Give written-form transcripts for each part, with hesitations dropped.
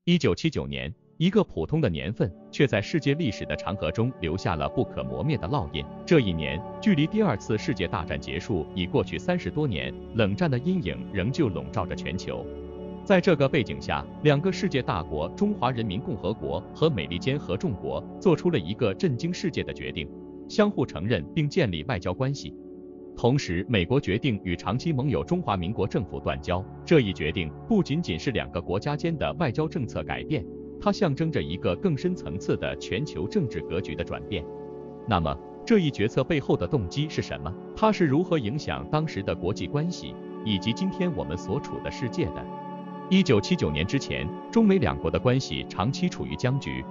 1979年，一个普通的年份，却在世界历史的长河中留下了不可磨灭的烙印。这一年，距离第二次世界大战结束已过去30多年，冷战的阴影仍旧笼罩着全球。在这个背景下，两个世界大国中华人民共和国和美利坚合众国做出了一个震惊世界的决定，相互承认并建立外交关系。同时，美国决定与长期盟友中华民国政府断交。这一决定不仅仅是两个国家间的外交政策改变，它象征着一个更深层次的全球政治格局的转变。那么，这一决策背后的动机是什么？它是如何影响当时的国际关系，以及今天我们所处的世界的？1979年之前，中美两国的关系长期处于僵局。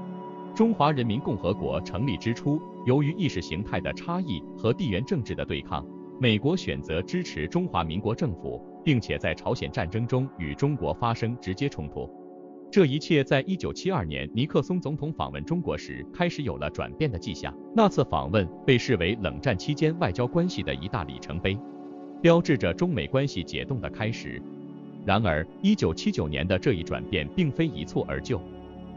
中华人民共和国成立之初，由于意识形态的差异和地缘政治的对抗，美国选择支持中华民国政府，并且在朝鲜战争中与中国发生直接冲突。这一切在1972年尼克松总统访问中国时开始有了转变的迹象。那次访问被视为冷战期间外交关系的一大里程碑，标志着中美关系解冻的开始。然而，1979年的这一转变并非一蹴而就，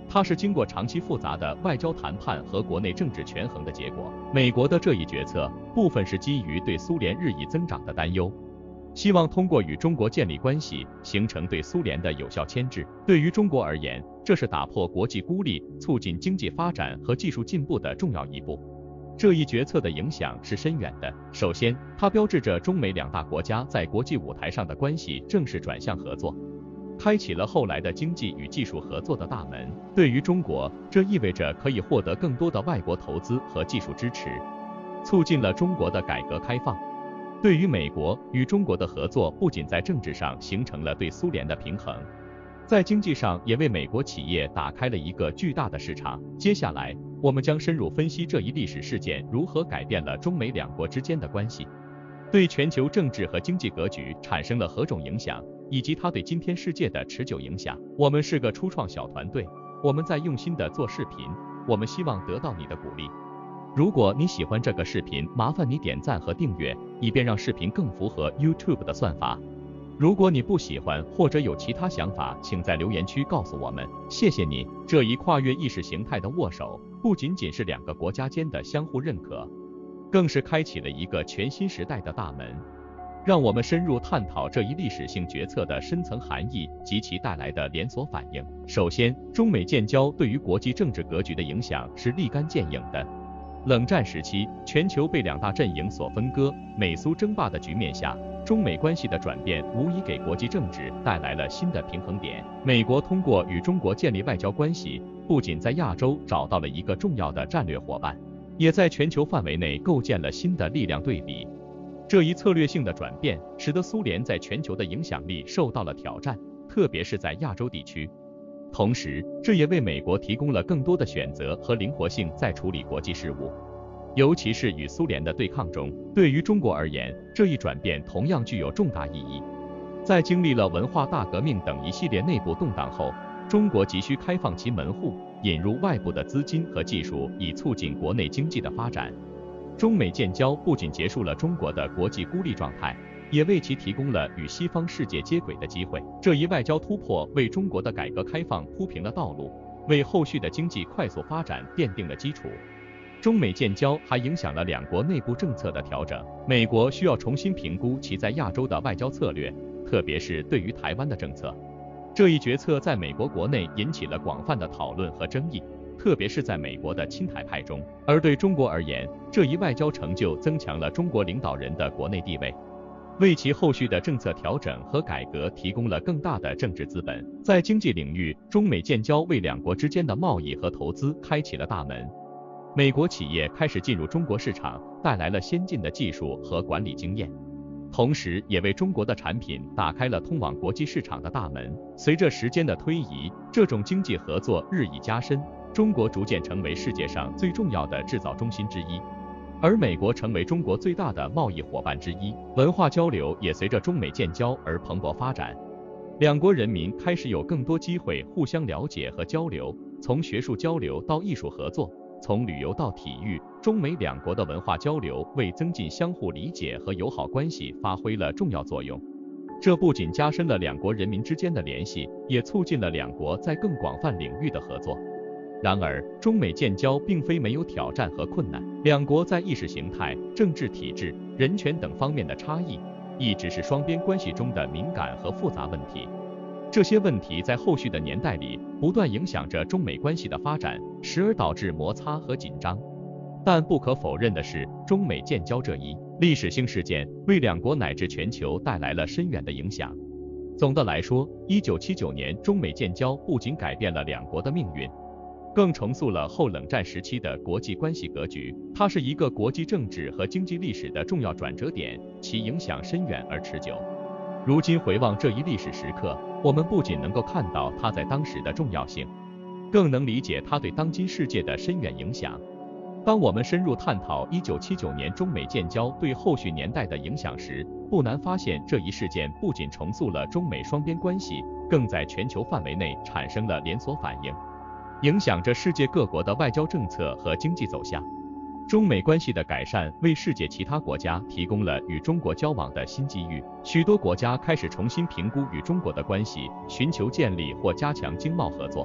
它是经过长期复杂的外交谈判和国内政治权衡的结果。美国的这一决策，部分是基于对苏联日益增长的担忧，希望通过与中国建立关系，形成对苏联的有效牵制。对于中国而言，这是打破国际孤立、促进经济发展和技术进步的重要一步。这一决策的影响是深远的。首先，它标志着中美两大国家在国际舞台上的关系正式转向合作，开启了后来的经济与技术合作的大门。对于中国，这意味着可以获得更多的外国投资和技术支持，促进了中国的改革开放。对于美国，与中国的合作不仅在政治上形成了对苏联的平衡，在经济上也为美国企业打开了一个巨大的市场。接下来，我们将深入分析这一历史事件如何改变了中美两国之间的关系，对全球政治和经济格局产生了何种影响，以及它对今天世界的持久影响。我们是个初创小团队，我们在用心的做视频，我们希望得到你的鼓励。如果你喜欢这个视频，麻烦你点赞和订阅，以便让视频更符合 YouTube 的算法。如果你不喜欢或者有其他想法，请在留言区告诉我们。谢谢你。这一跨越意识形态的握手，不仅仅是两个国家间的相互认可，更是开启了一个全新时代的大门。让我们深入探讨这一历史性决策的深层含义及其带来的连锁反应。首先，中美建交对于国际政治格局的影响是立竿见影的。冷战时期，全球被两大阵营所分割，美苏争霸的局面下，中美关系的转变无疑给国际政治带来了新的平衡点。美国通过与中国建立外交关系，不仅在亚洲找到了一个重要的战略伙伴，也在全球范围内构建了新的力量对比。这一策略性的转变，使得苏联在全球的影响力受到了挑战，特别是在亚洲地区。同时，这也为美国提供了更多的选择和灵活性在处理国际事务，尤其是与苏联的对抗中。对于中国而言，这一转变同样具有重大意义。在经历了文化大革命等一系列内部动荡后，中国急需开放其门户，引入外部的资金和技术，以促进国内经济的发展。中美建交不仅结束了中国的国际孤立状态，也为其提供了与西方世界接轨的机会。这一外交突破为中国的改革开放铺平了道路，为后续的经济快速发展奠定了基础。中美建交还影响了两国内部政策的调整。美国需要重新评估其在亚洲的外交策略，特别是对于台湾的政策。这一决策在美国国内引起了广泛的讨论和争议，特别是在美国的亲台派中。而对中国而言，这一外交成就增强了中国领导人的国内地位，为其后续的政策调整和改革提供了更大的政治资本。在经济领域，中美建交为两国之间的贸易和投资开启了大门。美国企业开始进入中国市场，带来了先进的技术和管理经验，同时也为中国的产品打开了通往国际市场的大门。随着时间的推移，这种经济合作日益加深，中国逐渐成为世界上最重要的制造中心之一，而美国成为中国最大的贸易伙伴之一。文化交流也随着中美建交而蓬勃发展，两国人民开始有更多机会互相了解和交流，从学术交流到艺术合作，从旅游到体育，中美两国的文化交流为增进相互理解和友好关系发挥了重要作用。这不仅加深了两国人民之间的联系，也促进了两国在更广泛领域的合作。然而，中美建交并非没有挑战和困难，两国在意识形态、政治体制、人权等方面的差异，一直是双边关系中的敏感和复杂问题。这些问题在后续的年代里不断影响着中美关系的发展，时而导致摩擦和紧张。但不可否认的是，中美建交这一历史性事件为两国乃至全球带来了深远的影响。总的来说，1979年中美建交不仅改变了两国的命运，更重塑了后冷战时期的国际关系格局。它是一个国际政治和经济历史的重要转折点，其影响深远而持久。如今回望这一历史时刻，我们不仅能够看到它在当时的重要性，更能理解它对当今世界的深远影响。当我们深入探讨1979年中美建交对后续年代的影响时，不难发现这一事件不仅重塑了中美双边关系，更在全球范围内产生了连锁反应，影响着世界各国的外交政策和经济走向。中美关系的改善为世界其他国家提供了与中国交往的新机遇，许多国家开始重新评估与中国的关系，寻求建立或加强经贸合作。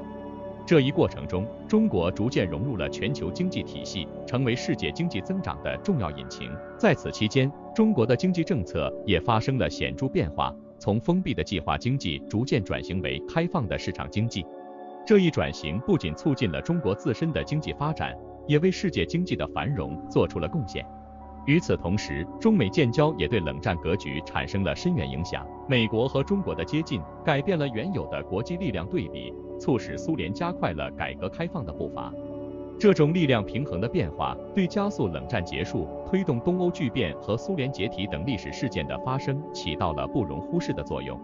这一过程中，中国逐渐融入了全球经济体系，成为世界经济增长的重要引擎。在此期间，中国的经济政策也发生了显著变化，从封闭的计划经济逐渐转型为开放的市场经济。这一转型不仅促进了中国自身的经济发展，也为世界经济的繁荣做出了贡献。与此同时，中美建交也对冷战格局产生了深远影响。美国和中国的接近改变了原有的国际力量对比，促使苏联加快了改革开放的步伐。这种力量平衡的变化，对加速冷战结束、推动东欧剧变和苏联解体等历史事件的发生起到了不容忽视的作用。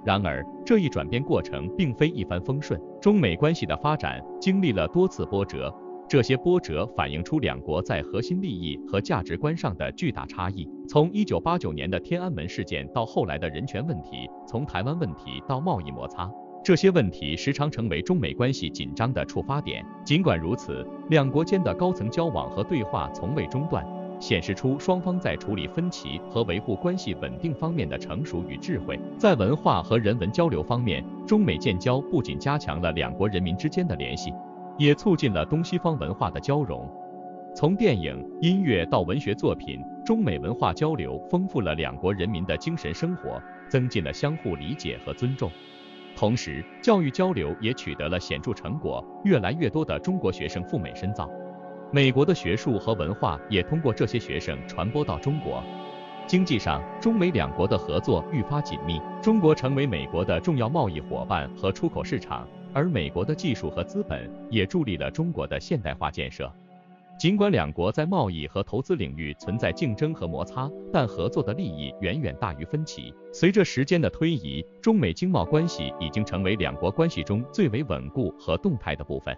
然而，这一转变过程并非一帆风顺，中美关系的发展经历了多次波折。这些波折反映出两国在核心利益和价值观上的巨大差异。从1989年的天安门事件到后来的人权问题，从台湾问题到贸易摩擦，这些问题时常成为中美关系紧张的触发点。尽管如此，两国间的高层交往和对话从未中断，显示出双方在处理分歧和维护关系稳定方面的成熟与智慧。在文化和人文交流方面，中美建交不仅加强了两国人民之间的联系，也促进了东西方文化的交融。从电影、音乐到文学作品，中美文化交流丰富了两国人民的精神生活，增进了相互理解和尊重。同时，教育交流也取得了显著成果，越来越多的中国学生赴美深造，美国的学术和文化也通过这些学生传播到中国。经济上，中美两国的合作愈发紧密，中国成为美国的重要贸易伙伴和出口市场，而美国的技术和资本也助力了中国的现代化建设。尽管两国在贸易和投资领域存在竞争和摩擦，但合作的利益远远大于分歧。随着时间的推移，中美经贸关系已经成为两国关系中最为稳固和动态的部分。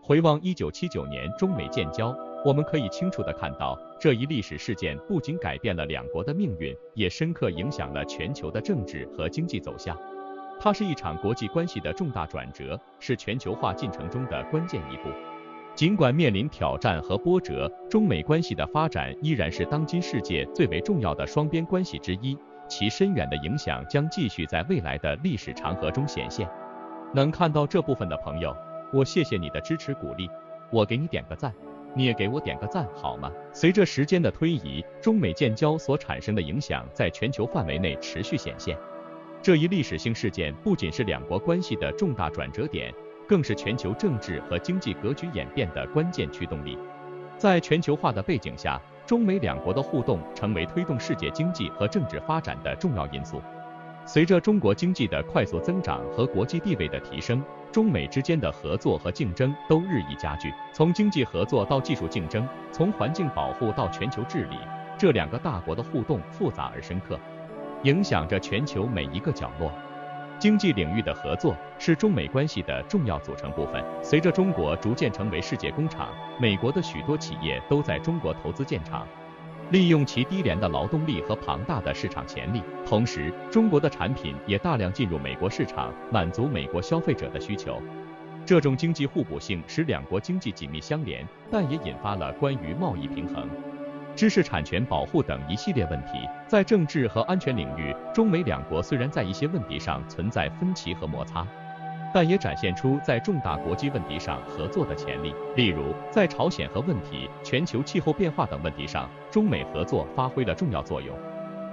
回望1979年中美建交，我们可以清楚地看到，这一历史事件不仅改变了两国的命运，也深刻影响了全球的政治和经济走向。它是一场国际关系的重大转折，是全球化进程中的关键一步。尽管面临挑战和波折，中美关系的发展依然是当今世界最为重要的双边关系之一，其深远的影响将继续在未来的历史长河中显现。能看到这部分的朋友，我谢谢你的支持鼓励，我给你点个赞，你也给我点个赞好吗？随着时间的推移，中美建交所产生的影响在全球范围内持续显现。这一历史性事件不仅是两国关系的重大转折点，更是全球政治和经济格局演变的关键驱动力。在全球化的背景下，中美两国的互动成为推动世界经济和政治发展的重要因素。随着中国经济的快速增长和国际地位的提升，中美之间的合作和竞争都日益加剧。从经济合作到技术竞争，从环境保护到全球治理，这两个大国的互动复杂而深刻，影响着全球每一个角落。经济领域的合作是中美关系的重要组成部分。随着中国逐渐成为世界工厂，美国的许多企业都在中国投资建厂，利用其低廉的劳动力和庞大的市场潜力。同时，中国的产品也大量进入美国市场，满足美国消费者的需求。这种经济互补性使两国经济紧密相连，但也引发了关于贸易平衡、知识产权保护等一系列问题。在政治和安全领域，中美两国虽然在一些问题上存在分歧和摩擦，但也展现出在重大国际问题上合作的潜力。例如，在朝鲜核问题、全球气候变化等问题上，中美合作发挥了重要作用。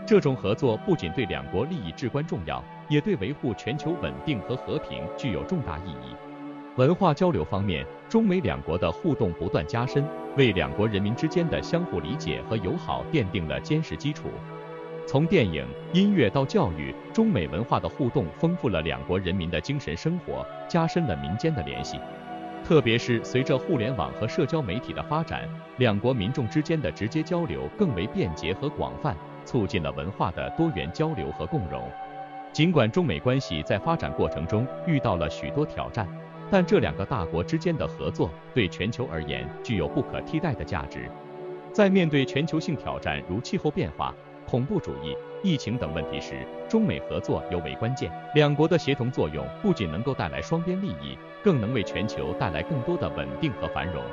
这种合作不仅对两国利益至关重要，也对维护全球稳定和和平具有重大意义。文化交流方面，中美两国的互动不断加深，为两国人民之间的相互理解和友好奠定了坚实基础。从电影、音乐到教育，中美文化的互动丰富了两国人民的精神生活，加深了民间的联系。特别是随着互联网和社交媒体的发展，两国民众之间的直接交流更为便捷和广泛，促进了文化的多元交流和共融。尽管中美关系在发展过程中遇到了许多挑战，但这两个大国之间的合作对全球而言具有不可替代的价值。在面对全球性挑战如气候变化、恐怖主义、疫情等问题时，中美合作尤为关键。两国的协同作用不仅能够带来双边利益，更能为全球带来更多的稳定和繁荣。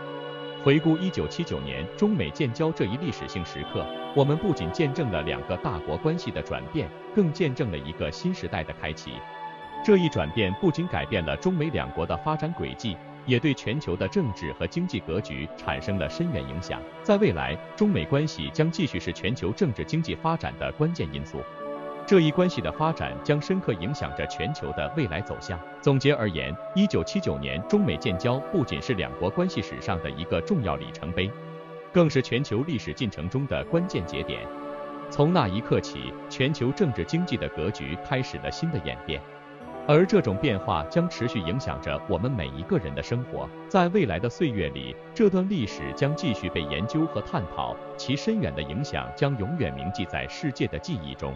回顾1979年中美建交这一历史性时刻，我们不仅见证了两个大国关系的转变，更见证了一个新时代的开启。这一转变不仅改变了中美两国的发展轨迹，也对全球的政治和经济格局产生了深远影响。在未来，中美关系将继续是全球政治经济发展的关键因素。这一关系的发展将深刻影响着全球的未来走向。总结而言，1979年中美建交不仅是两国关系史上的一个重要里程碑，更是全球历史进程中的关键节点。从那一刻起，全球政治经济的格局开始了新的演变。而这种变化将持续影响着我们每一个人的生活。在未来的岁月里，这段历史将继续被研究和探讨，其深远的影响将永远铭记在世界的记忆中。